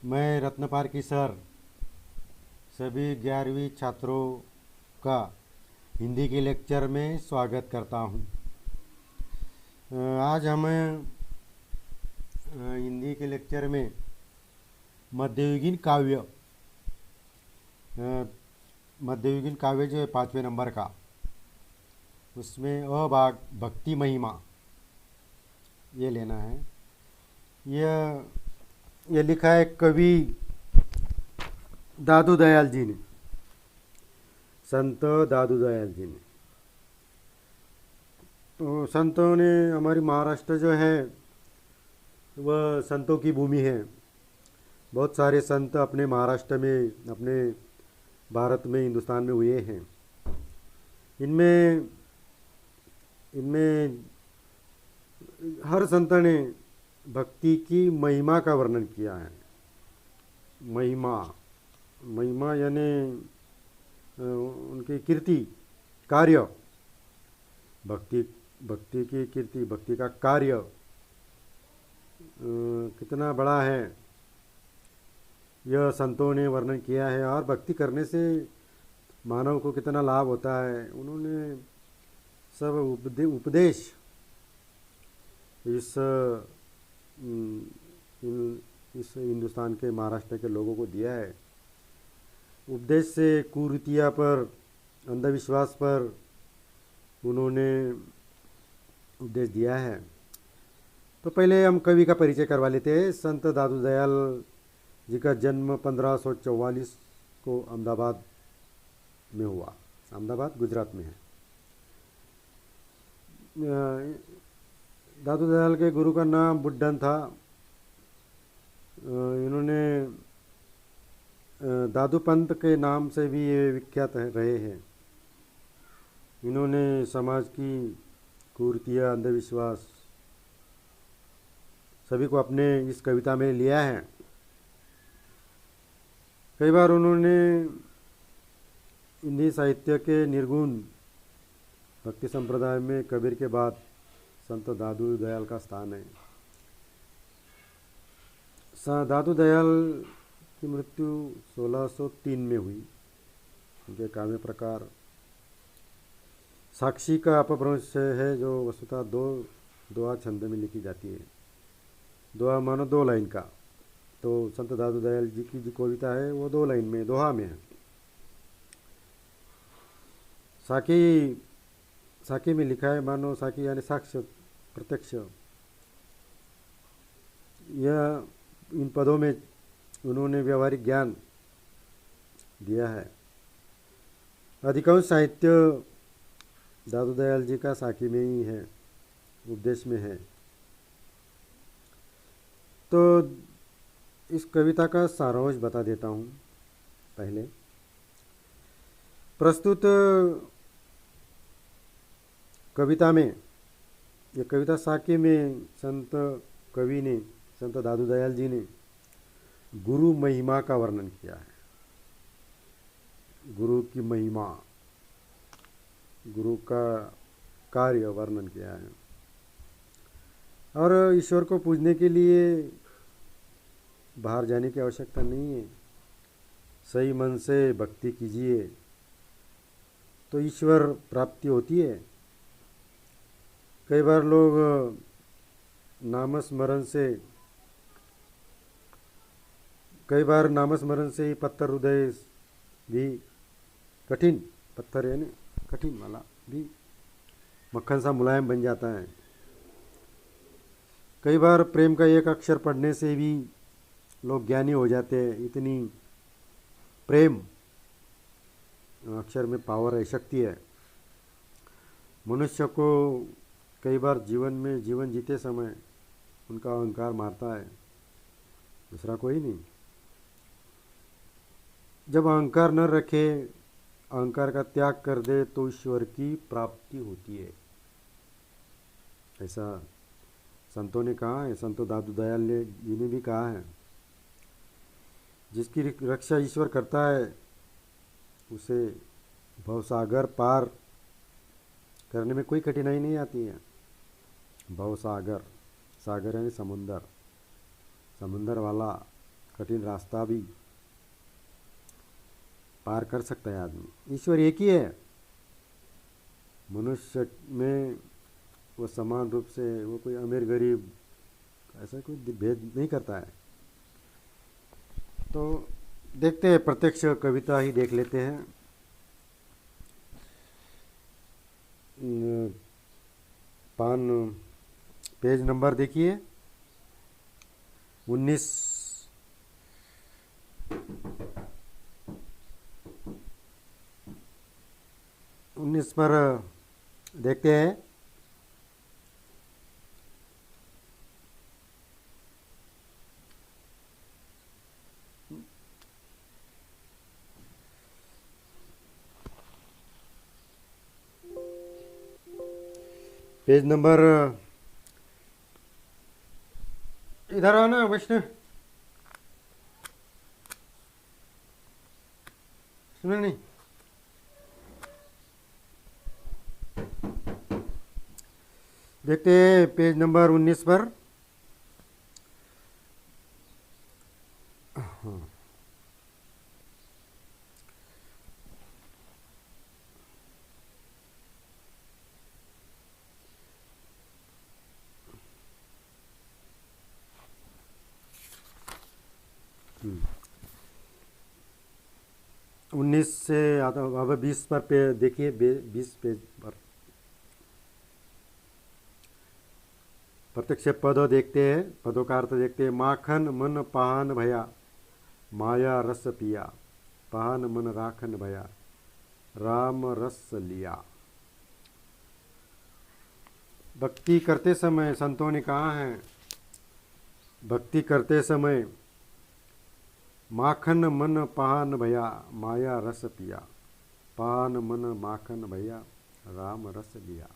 मैं रत्नपाल की सर सभी 11वीं छात्रों का हिंदी के लेक्चर में स्वागत करता हूँ। आज हम हिंदी के लेक्चर में मध्ययुगीन काव्य मध्ययुगीन काव्य जो है 5वें नंबर का, उसमें अ भाग भक्ति महिमा ये लेना है। यह लिखा है कवि दादू दयाल जी ने, संत दादू दयाल जी ने। तो संतों ने, हमारी महाराष्ट्र जो है वह संतों की भूमि है। बहुत सारे संत अपने महाराष्ट्र में, अपने भारत में, हिंदुस्तान में हुए हैं। इनमें इनमें हर संत ने भक्ति की महिमा का वर्णन किया है। महिमा महिमा यानी उनकी कीर्ति, कार्य, भक्ति भक्ति की कीर्ति, भक्ति का कार्य कितना बड़ा है यह संतों ने वर्णन किया है। और भक्ति करने से मानव को कितना लाभ होता है, उन्होंने सब उपदेश इस हिंदुस्तान के, महाराष्ट्र के लोगों को दिया है। उपदेश से कुरीतिया पर, अंधविश्वास पर उन्होंने उपदेश दिया है। तो पहले हम कवि का परिचय करवा लेते हैं। संत दादू दयाल जी का जन्म 1544 को अहमदाबाद में हुआ। अहमदाबाद गुजरात में है। दादू दयाल के गुरु का नाम बुड्ढन था। इन्होंने दादू पंत के नाम से भी ये विख्यात रहे हैं। इन्होंने समाज की कुरीतियाँ, अंधविश्वास सभी को अपने इस कविता में लिया है। कई बार उन्होंने हिंदी साहित्य के निर्गुण भक्ति संप्रदाय में कबीर के बाद संत दादू दयाल का स्थान है। दादू दयाल की मृत्यु 1603 में हुई। उनके काव्य प्रकार साक्षी का अपभ्रंश है, जो वस्तुतः दोहा छंद में लिखी जाती है। दोहा मानो 2 लाइन का। तो संत दादू दयाल जी की जो कविता है वो 2 लाइन में, दोहा में है। साकी में लिखा है, मानो साकी यानी साक्ष्य, प्रत्यक्ष। यह इन पदों में उन्होंने व्यवहारिक ज्ञान दिया है। अधिकांश साहित्य दादू दयाल जी का साकी में ही है, उपदेश में है। तो इस कविता का सारांश बता देता हूँ। पहले प्रस्तुत कविता में, ये कविता साकी में संत कवि ने, संत दादू दयाल जी ने गुरु महिमा का वर्णन किया है। गुरु की महिमा, गुरु का कार्य वर्णन किया है। और ईश्वर को पूजने के लिए बाहर जाने की आवश्यकता नहीं है। सही मन से भक्ति कीजिए तो ईश्वर प्राप्ति होती है। कई बार लोग नामस्मरण से ही पत्थर हृदय भी, कठिन पत्थर यानी कठिन वाला भी मक्खन सा मुलायम बन जाता है। कई बार प्रेम का एक अक्षर पढ़ने से भी लोग ज्ञानी हो जाते हैं। इतनी प्रेम अक्षर में पावर है, शक्ति है। मनुष्य को कई बार जीवन जीते समय उनका अहंकार मारता है, दूसरा कोई नहीं। जब अहंकार न रखे, अहंकार का त्याग कर दे, तो ईश्वर की प्राप्ति होती है, ऐसा संतों ने कहा है। संत दादू दयाल जी ने भी कहा है। जिसकी रक्षा ईश्वर करता है उसे भवसागर पार करने में कोई कठिनाई नहीं आती है। भवसागर, सागर यानी समुंदर, समुंदर वाला कठिन रास्ता भी पार कर सकता है आदमी। ईश्वर एक ही है, मनुष्य में वो समान रूप से, वो कोई अमीर गरीब ऐसा कोई भेद नहीं करता है। तो देखते हैं, प्रत्यक्ष कविता ही देख लेते हैं। पान पेज नंबर देखिए 19। 19 पर देखते हैं। पेज नंबर, इधर आना वैष्णव, सुना नहीं। देखते हैं पेज नंबर 19 पर। हाँ, हम्म। 19 से आता, अब 20 पर देखिए, 20 पेज पर प्रत्यक्ष पदों देखते हैं, पदों का अर्थ देखते हैं। माखन मन पाहन भया, माया रस पिया, पाहन मन राखन भया, राम रस लिया। भक्ति करते समय संतों ने कहा है, भक्ति करते समय माखन मन पान भया, माया रस पिया, पान मन माखन भया, राम रस लिया।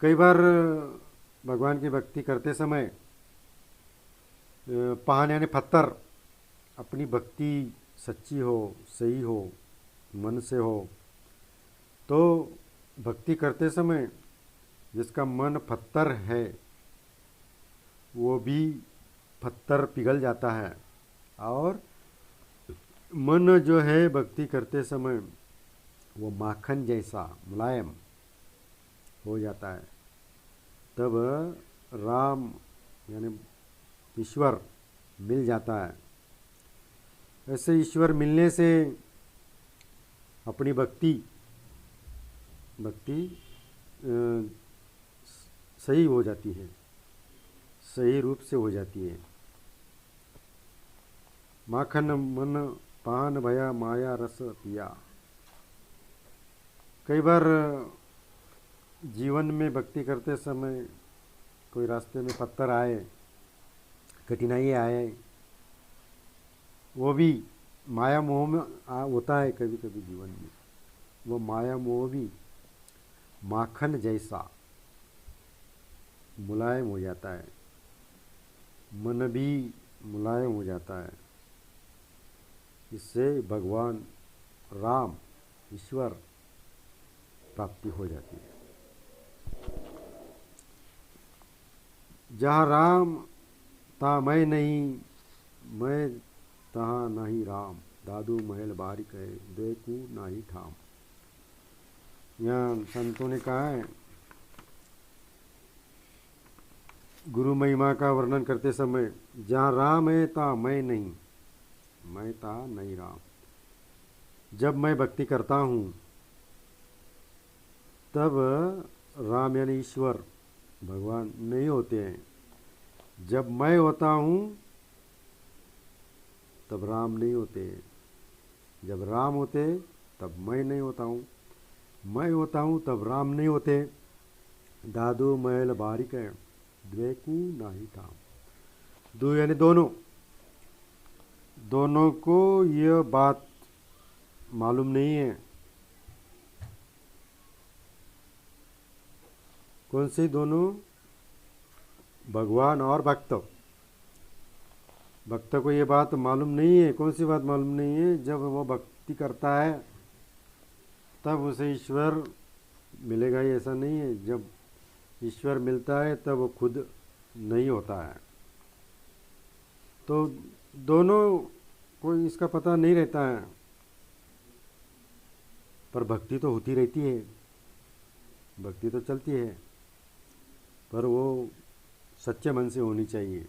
कई बार भगवान की भक्ति करते समय पान यानी पत्थर, अपनी भक्ति सच्ची हो, सही हो, मन से हो, तो भक्ति करते समय जिसका मन पत्थर है वो भी पत्थर पिघल जाता है, और मन जो है भक्ति करते समय वो माखन जैसा मुलायम हो जाता है। तब राम यानी ईश्वर मिल जाता है। ऐसे ईश्वर मिलने से अपनी भक्ति सही हो जाती है, सही रूप से हो जाती है। माखन मन पान भया, माया रस पिया। कई बार जीवन में भक्ति करते समय कोई रास्ते में पत्थर आए, कठिनाई आए, वो भी माया मोह में होता है कभी कभी जीवन में। वो माया मोह भी माखन जैसा मुलायम हो जाता है, मन भी मुलायम हो जाता है। इससे भगवान राम ईश्वर प्राप्ति हो जाती है। जहाँ राम ता मैं नहीं, मैं तहाँ नहीं राम, दादू महल बारिक है, देखू नाही ठाम। यहाँ संतों ने कहा है, गुरु महिमा का वर्णन करते समय, जहाँ राम है ता मैं नहीं, मैं ता नहीं राम। जब मैं भक्ति करता हूँ तब राम यानी ईश्वर भगवान नहीं होते हैं। जब मैं होता हूँ तब राम नहीं होते। जब राम होते तब मैं नहीं होता हूँ, मैं होता हूँ तब राम नहीं होते। दादू महल बारिक है, द्वेकू नाही ठाम। दो यानी दोनों, दोनों को यह बात मालूम नहीं है। कौन सी दोनों? भगवान और भक्त। भक्त को ये बात मालूम नहीं है। कौन सी बात मालूम नहीं है? जब वो भक्ति करता है तब उसे ईश्वर मिलेगा, ही ऐसा नहीं है। जब ईश्वर मिलता है तब वो खुद नहीं होता है। तो दोनों को इसका पता नहीं रहता है, पर भक्ति तो होती रहती है, भक्ति तो चलती है, पर वो सच्चे मन से होनी चाहिए।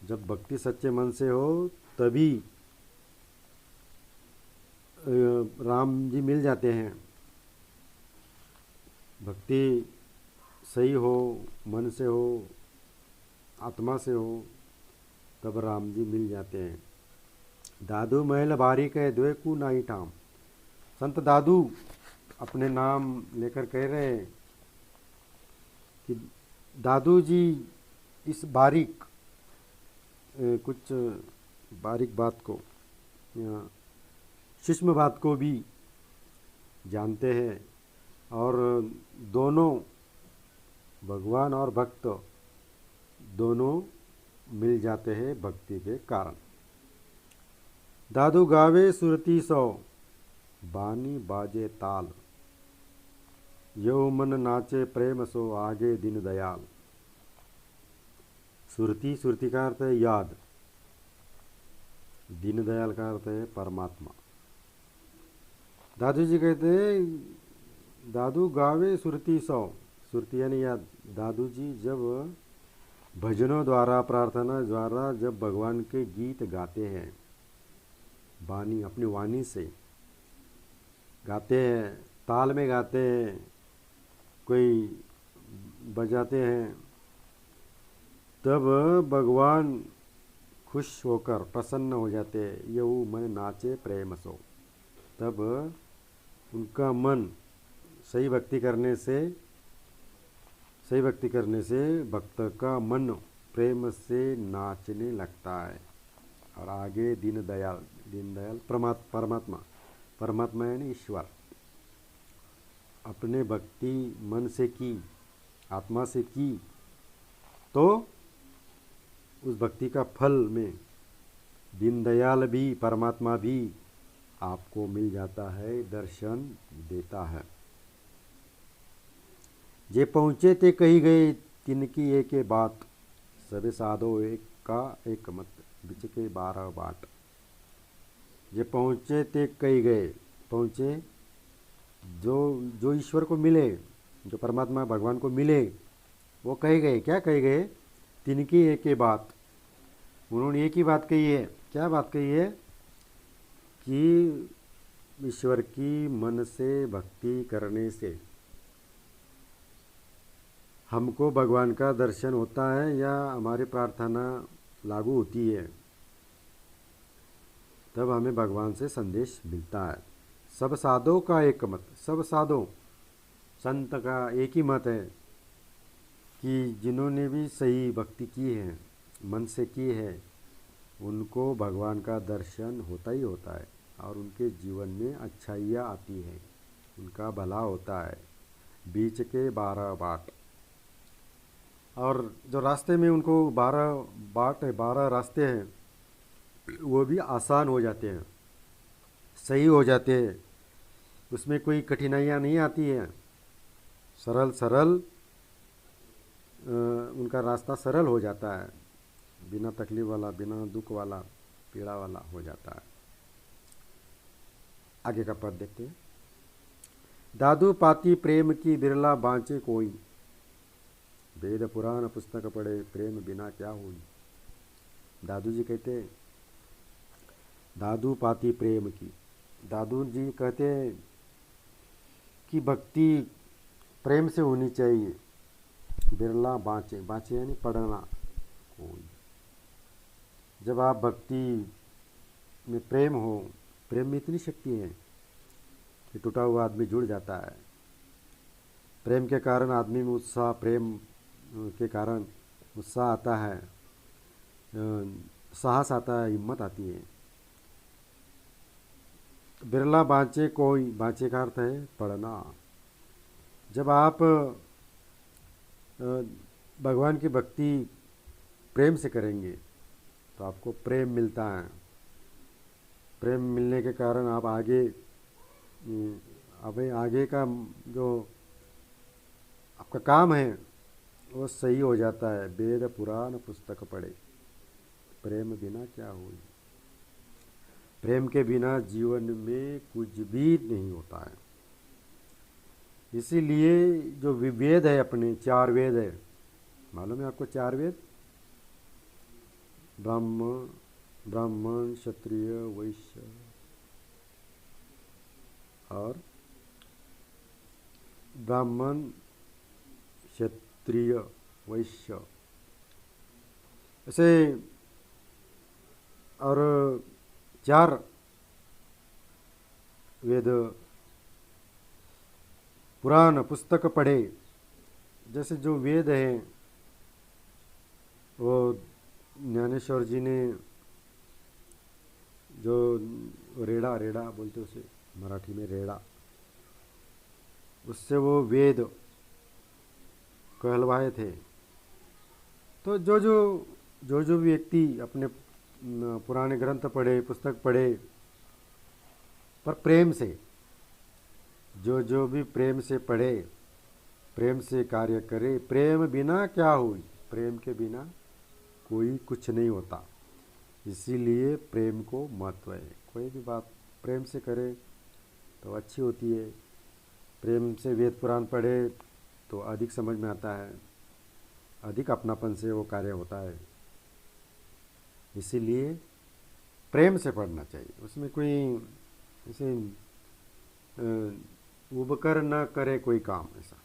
जब भक्ति सच्चे मन से हो तभी राम जी मिल जाते हैं। भक्ति सही हो, मन से हो, आत्मा से हो, तब राम जी मिल जाते हैं। दादू महल बारी कह द्वे को नाई ठाम। संत दादू अपने नाम लेकर कह रहे हैं कि दादू जी इस बारीक कुछ बारीक बात को या सूक्ष्म बात को भी जानते हैं, और दोनों भगवान और भक्त दोनों मिल जाते हैं भक्ति के कारण। दादू गावे सुरती सौ, बानी बाजे ताल, यो मन नाचे प्रेम सो आगे दीन दयाल। सुरती, सुरती का अर्थ है याद, दीन दयाल का अर्थ है परमात्मा। दादू जी कहते हैं दादू गावे सुरती सौ, सुरती यानी याद। दादू जी जब भजनों द्वारा, प्रार्थना द्वारा जब भगवान के गीत गाते हैं, वाणी अपनी वाणी से गाते हैं, ताल में गाते हैं, कोई बजाते हैं, तब भगवान खुश होकर प्रसन्न हो जाते हैं। यऊ मन नाचे प्रेम सो, तब उनका मन सही भक्ति करने से भक्त का मन प्रेम से नाचने लगता है। और आगे दीन दयाल परमात्मा यानी ईश्वर, अपने भक्ति मन से की, आत्मा से की, तो उस भक्ति का फल में दीनदयाल भी, परमात्मा भी आपको मिल जाता है, दर्शन देता है। जे पहुँचे ते कही गए, तिनकी एक बात, सबे साधो एक का एक मत, बिच के 12 बाट। जे पहुँचे ते कही गए, पहुँचे जो ईश्वर को मिले, जो परमात्मा भगवान को मिले, वो कहे गए। क्या कहे गए? तिनकी एक ही बात, उन्होंने एक ही बात कही है। क्या बात कही है? कि ईश्वर की मन से भक्ति करने से हमको भगवान का दर्शन होता है या हमारी प्रार्थना लागू होती है, तब हमें भगवान से संदेश मिलता है। सब साधों का एक मत, सब साधो संत का एक ही मत है कि जिन्होंने भी सही भक्ति की है, मन से की है, उनको भगवान का दर्शन होता ही होता है और उनके जीवन में अच्छाइयाँ आती है, उनका भला होता है। बीच के 12 बाट, और जो रास्ते में उनको 12 बाट है, 12 रास्ते हैं, वो भी आसान हो जाते हैं, सही हो जाते हैं, उसमें कोई कठिनाइयाँ नहीं आती हैं। सरल उनका रास्ता सरल हो जाता है, बिना तकलीफ वाला, बिना दुख वाला, पीड़ा वाला हो जाता है। आगे का पद देखते हैं। दादू पाती प्रेम की बिरला बाँचे कोई, वेद पुराण पुस्तक पढ़े प्रेम बिना क्या हुई। दादू जी कहते हैं दादू पाती प्रेम की, दादू जी कहते हैं कि भक्ति प्रेम से होनी चाहिए। बिरला बाँचे, बाँचे यानी पढ़ना कोई। जब आप भक्ति में प्रेम हो, प्रेम में इतनी शक्ति है कि टूटा हुआ आदमी जुड़ जाता है। प्रेम के कारण आदमी में उत्साह, प्रेम के कारण उत्साह आता है, साहस आता है, हिम्मत आती है। बिरला बाँचे कोई, बाँचे का अर्थ है पढ़ना। जब आप भगवान की भक्ति प्रेम से करेंगे तो आपको प्रेम मिलता है। प्रेम मिलने के कारण आप आगे का जो आपका काम है वो सही हो जाता है। वेद पुराण पुस्तक पढ़े, प्रेम बिना क्या हुई। प्रेम के बिना जीवन में कुछ भी नहीं होता है। इसीलिए जो वेद है, अपने 4 वेद है, मालूम है आपको 4 वेद? ब्राह्मण, क्षत्रिय, वैश्य और ब्राह्मण, क्षत्रिय, वैश्य, ऐसे और 4 वेद पुराण पुस्तक पढ़े। जैसे जो वेद हैं वो ज्ञानेश्वर जी ने जो रेड़ा रेड़ा बोलते उसे मराठी में रेड़ा, उससे वो वेद कहलवाए थे। तो जो भी व्यक्ति अपने पुराने ग्रंथ पढ़े, पुस्तक पढ़े, पर प्रेम से, जो भी प्रेम से पढ़े, प्रेम से कार्य करे, प्रेम बिना क्या हुई, प्रेम के बिना कोई कुछ नहीं होता। इसीलिए प्रेम को महत्व है। कोई भी बात प्रेम से करे तो अच्छी होती है। प्रेम से वेद पुराण पढ़े तो अधिक समझ में आता है, अधिक अपनापन से वो कार्य होता है। इसीलिए प्रेम से पढ़ना चाहिए। उसमें कोई ऐसे उबकर न करे कोई काम ऐसा।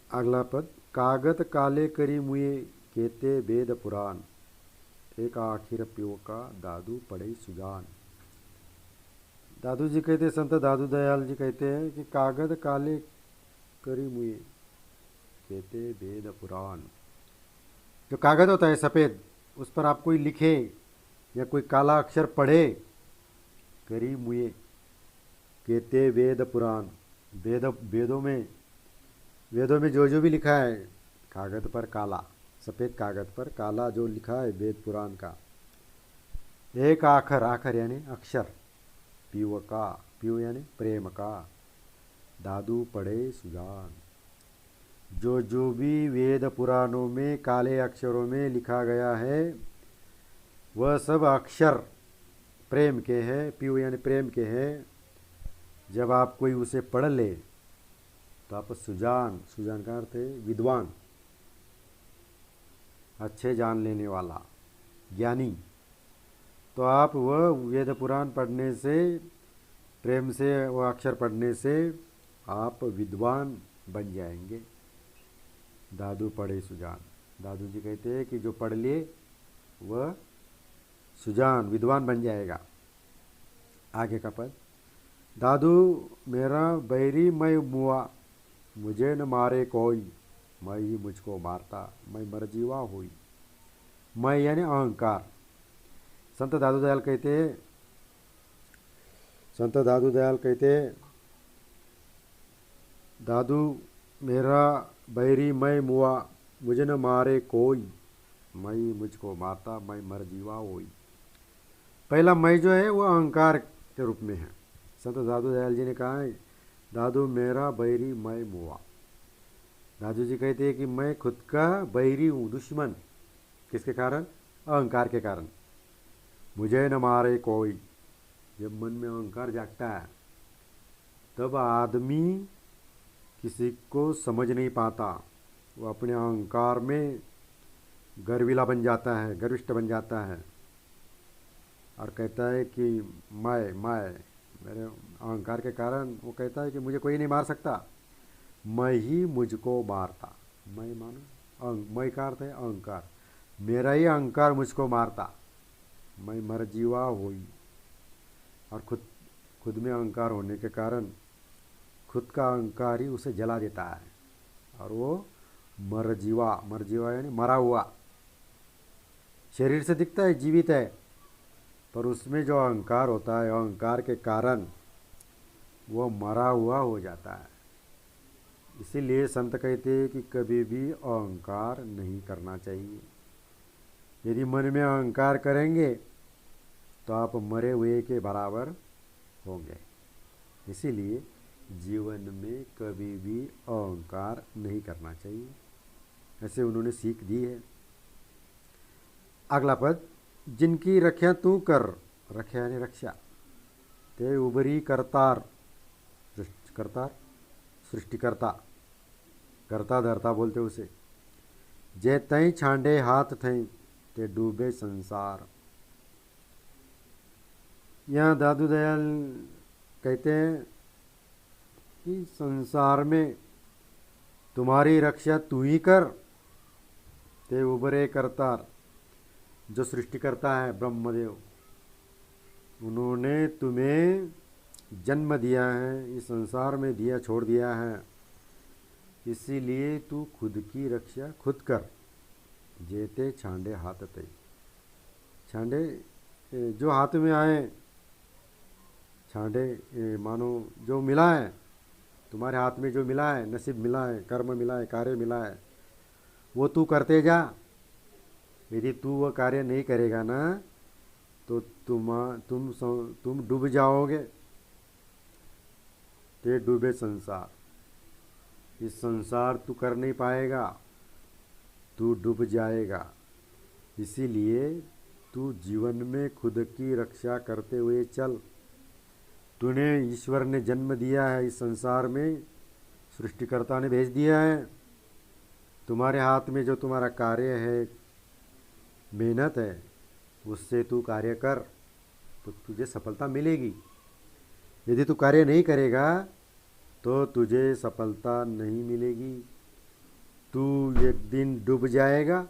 अगला पद, कागत काले करी मुए कहते वेद पुराण, एक आखिर प्यो का दादू पढ़े सुजान। दादू जी कहते, संत दादू दयाल जी कहते हैं कि कागज काले करी मुए कहते वेद पुराण। जो कागज होता है सफ़ेद, उस पर आप कोई लिखे या कोई काला अक्षर पढ़े, करी मुए कहते वेद पुराण। वेदों में जो भी लिखा है कागज पर काला, सफ़ेद कागज पर काला जो लिखा है वेद पुराण का, एक आखर यानी अक्षर, पीव का, पीव यानी प्रेम का, दादू पढ़े सुजान। जो भी वेद पुराणों में काले अक्षरों में लिखा गया है वह सब अक्षर प्रेम के हैं, पीव यानी प्रेम के हैं। जब आप कोई उसे पढ़ ले तो आप सुजान का अर्थ है विद्वान, अच्छे जान लेने वाला, ज्ञानी। तो आप वह वेद पुराण पढ़ने से, प्रेम से वह अक्षर पढ़ने से आप विद्वान बन जाएंगे। दादू पढ़े सुजान। दादू जी कहते हैं कि जो पढ़ ले वह सुजान विद्वान बन जाएगा। आगे का पद, दादू मेरा बैरी मैं मुआ, मुझे न मारे कोई, मैं ही मुझको मारता, मैं मरजीवा हुई। मैं यानी अहंकार। संत दादू दयाल कहते, दादू मेरा बैरी मैं मुआ, मुझे न मारे कोई, मैं ही मुझको मारता, मैं मरजीवा हुई। पहला मैं जो है वो अहंकार के रूप में है। संत दादू दयाल जी ने कहा है, दादू मेरा बैरी मैं मुआ। दादू जी कहते हैं कि मैं खुद का बैरी हूँ, दुश्मन। किसके कारण? अहंकार के कारण। मुझे न मारे कोई। जब मन में अहंकार जागता है तब आदमी किसी को समझ नहीं पाता। वो अपने अहंकार में गर्विला बन जाता है, गर्विष्ठ बन जाता है और कहता है कि मैं मेरे अहंकार के कारण वो कहता है कि मुझे कोई नहीं मार सकता, मैं ही मुझको मारता। मैं मानो मैं का अर्थ है अहंकार, मेरा ही अहंकार मुझको मारता, मैं मरजीवा हुई। और खुद में अहंकार होने के कारण खुद का अहंकार ही उसे जला देता है और वो मरजीवा यानी मरा हुआ। शरीर से दिखता है जीवित है, पर उसमें जो अहंकार होता है, अहंकार के कारण वो मरा हुआ हो जाता है। इसीलिए संत कहते हैं कि कभी भी अहंकार नहीं करना चाहिए। यदि मन में अहंकार करेंगे तो आप मरे हुए के बराबर होंगे। इसीलिए जीवन में कभी भी अहंकार नहीं करना चाहिए, ऐसे उन्होंने सीख दी है। अगला पद, जिनकी रक्षा तू कर, रक्षा यानी रक्षा, ते उबरी करतार, करतार सृष्टिकर्ता, करता धरता बोलते उसे, जे तई छांडे हाथ थई, ते डूबे संसार। यहाँ दादू दयाल कहते हैं कि संसार में तुम्हारी रक्षा तू ही कर, ते उबरे करतार। जो सृष्टिकर्ता है ब्रह्मदेव, उन्होंने तुम्हें जन्म दिया है, इस संसार में दिया छोड़ दिया है, इसीलिए तू खुद की रक्षा खुद कर। जेते छांडे हाथ ते, छांडे जो हाथ में आए, छांडे मानो जो मिला है तुम्हारे हाथ में, जो मिला है, नसीब मिला है, कर्म मिला है, कार्य मिला है, वो तू करते जा। यदि तू वह कार्य नहीं करेगा ना तो तुम डूब जाओगे। ते डूबे संसार, इस संसार तू कर नहीं पाएगा, तू डूब जाएगा। इसीलिए तू जीवन में खुद की रक्षा करते हुए चल। तूने, ईश्वर ने जन्म दिया है इस संसार में, सृष्टिकर्ता ने भेज दिया है, तुम्हारे हाथ में जो तुम्हारा कार्य है, मेहनत है, उससे तू कार्य कर तो तुझे सफलता मिलेगी। यदि तू कार्य नहीं करेगा तो तुझे सफलता नहीं मिलेगी, तू एक दिन डूब जाएगा।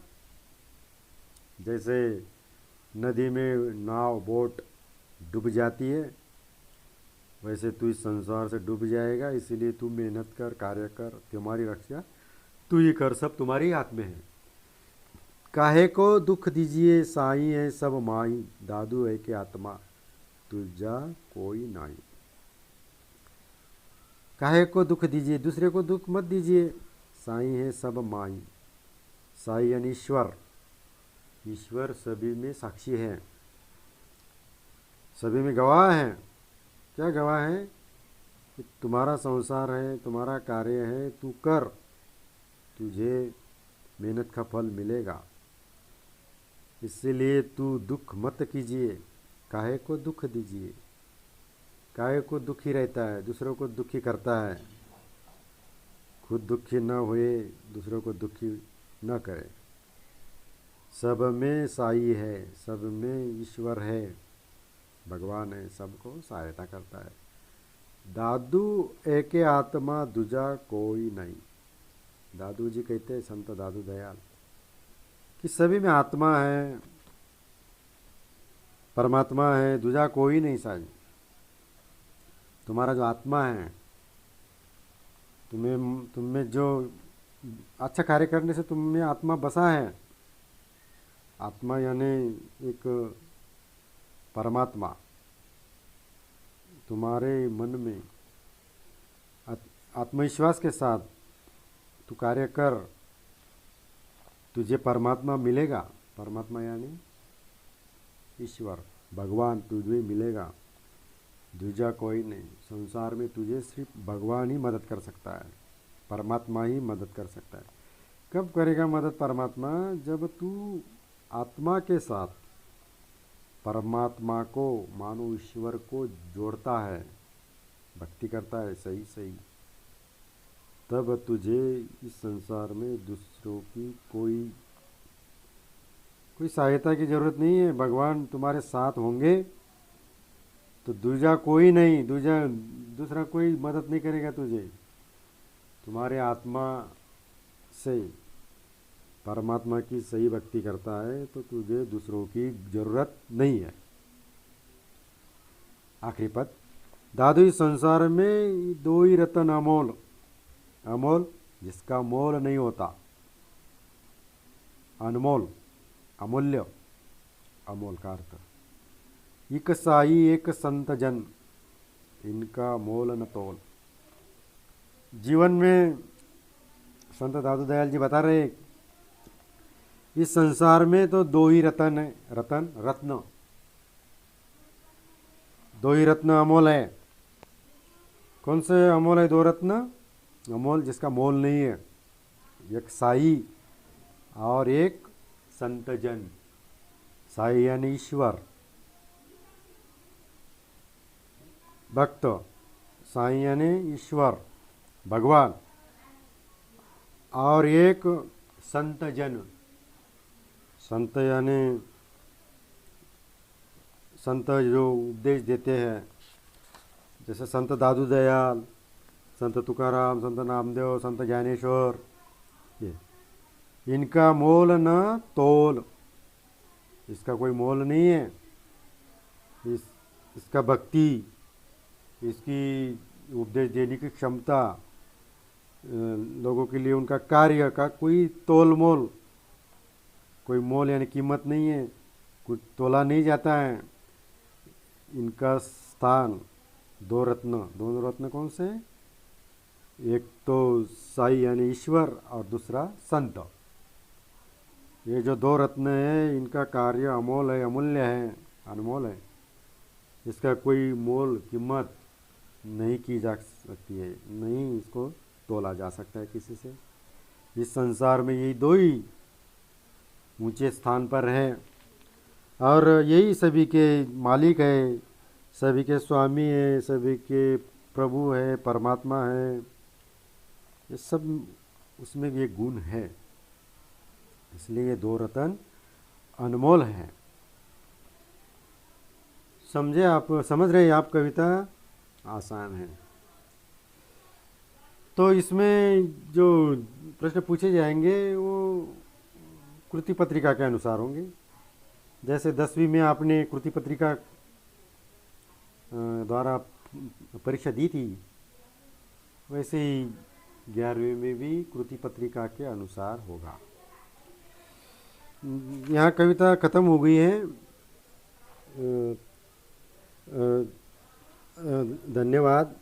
जैसे नदी में नाव बोट डूब जाती है, वैसे तू इस संसार से डूब जाएगा। इसीलिए तू मेहनत कर, कार्य कर, तुम्हारी रक्षा तू ही कर, सब तुम्हारी हाथ में है। काहे को दुख दीजिए साई है सब माई, दादू है कि आत्मा तुझा कोई नाई। काहे को दुख दीजिए, दूसरे को दुख मत दीजिए। साई है सब माई, साई यानी ईश्वर, ईश्वर सभी में साक्षी है, सभी में गवाह है। क्या गवाह है? कि तुम्हारा संसार है, तुम्हारा कार्य है, तू कर, तुझे मेहनत का फल मिलेगा। इसलिए तू दुख मत कीजिए। काहे को दुख दीजिए, काहे को दुखी रहता है, दूसरों को दुखी करता है। खुद दुखी न हुए, दूसरों को दुखी न करे। सब में साई है, सब में ईश्वर है, भगवान है, सबको सहायता करता है। दादू एके आत्मा दूजा कोई नहीं। दादू जी कहते हैं, संत दादू दयाल, कि सभी में आत्मा है, परमात्मा है, दूजा कोई नहीं साई। तुम्हारा जो आत्मा है, तुम्हें जो अच्छा कार्य करने से तुम में आत्मा बसा है। आत्मा यानी एक परमात्मा तुम्हारे मन में, आत्मविश्वास के साथ तू कार्य कर, तुझे परमात्मा मिलेगा। परमात्मा यानी ईश्वर, भगवान तुझे मिलेगा, दूजा कोई नहीं। संसार में तुझे सिर्फ भगवान ही मदद कर सकता है, परमात्मा ही मदद कर सकता है। कब करेगा मदद परमात्मा? जब तू आत्मा के साथ परमात्मा को, मानो ईश्वर को जोड़ता है, भक्ति करता है सही सही, तब तुझे इस संसार में दूसरों की कोई सहायता की जरूरत नहीं है। भगवान तुम्हारे साथ होंगे तो दूजा कोई नहीं, दूसरा कोई मदद नहीं करेगा तुझे। तुम्हारे आत्मा से परमात्मा की सही भक्ति करता है तो तुझे दूसरों की जरूरत नहीं है। आखिरी पद, दादू इस संसार में दो ही रतन अमोल, अमोल जिसका मोल नहीं होता, अनमोल, अमूल्य, अमोल का अर्थ। एक साई एक संत जन, इनका मोल न तोल। जीवन में संत दादू दयाल जी बता रहे, इस संसार में तो दो ही रतन है, रत्न, दो ही रत्न अमोल है। कौन से अमोल है? दो रत्न अमोल जिसका मोल नहीं है, एक साई और एक संत जन। साई यानी ईश्वर, भक्त, साई यानी ईश्वर भगवान, और एक संत जन। संत यानी संत जो उपदेश देते हैं, जैसे संत दादू दयाल, संत तुकाराम, संत नामदेव, संत ज्ञानेश्वर, ये इनका मोल न तोल, इसका कोई मोल नहीं है। इसका भक्ति, इसकी उपदेश देने की क्षमता, लोगों के लिए उनका कार्य का कोई तोल मोल, कोई मोल यानी कीमत नहीं है, कुछ तोला नहीं जाता है। इनका स्थान दो रत्न, दोनों रत्न कौन से? एक तो साई यानी ईश्वर और दूसरा संत। ये जो दो रत्न है, इनका कार्य अमोल है, अमूल्य है, अनमोल है। इसका कोई मोल कीमत नहीं की जा सकती है, नहीं इसको तोला जा सकता है किसी से। इस संसार में यही दो ही ऊंचे स्थान पर हैं और यही सभी के मालिक है, सभी के स्वामी है, सभी के प्रभु है, परमात्मा है। ये सब उसमें ये गुण है, इसलिए ये दो रतन अनमोल हैं। समझे आप? समझ रहे हैं आप? कविता आसान है। तो इसमें जो प्रश्न पूछे जाएंगे वो कृति पत्रिका के अनुसार होंगे। जैसे 10वीं में आपने कृति पत्रिका द्वारा परीक्षा दी थी, वैसे ही 11वीं में भी कृति पत्रिका के अनुसार होगा। यहाँ कविता ख़त्म हो गई है। धन्यवाद।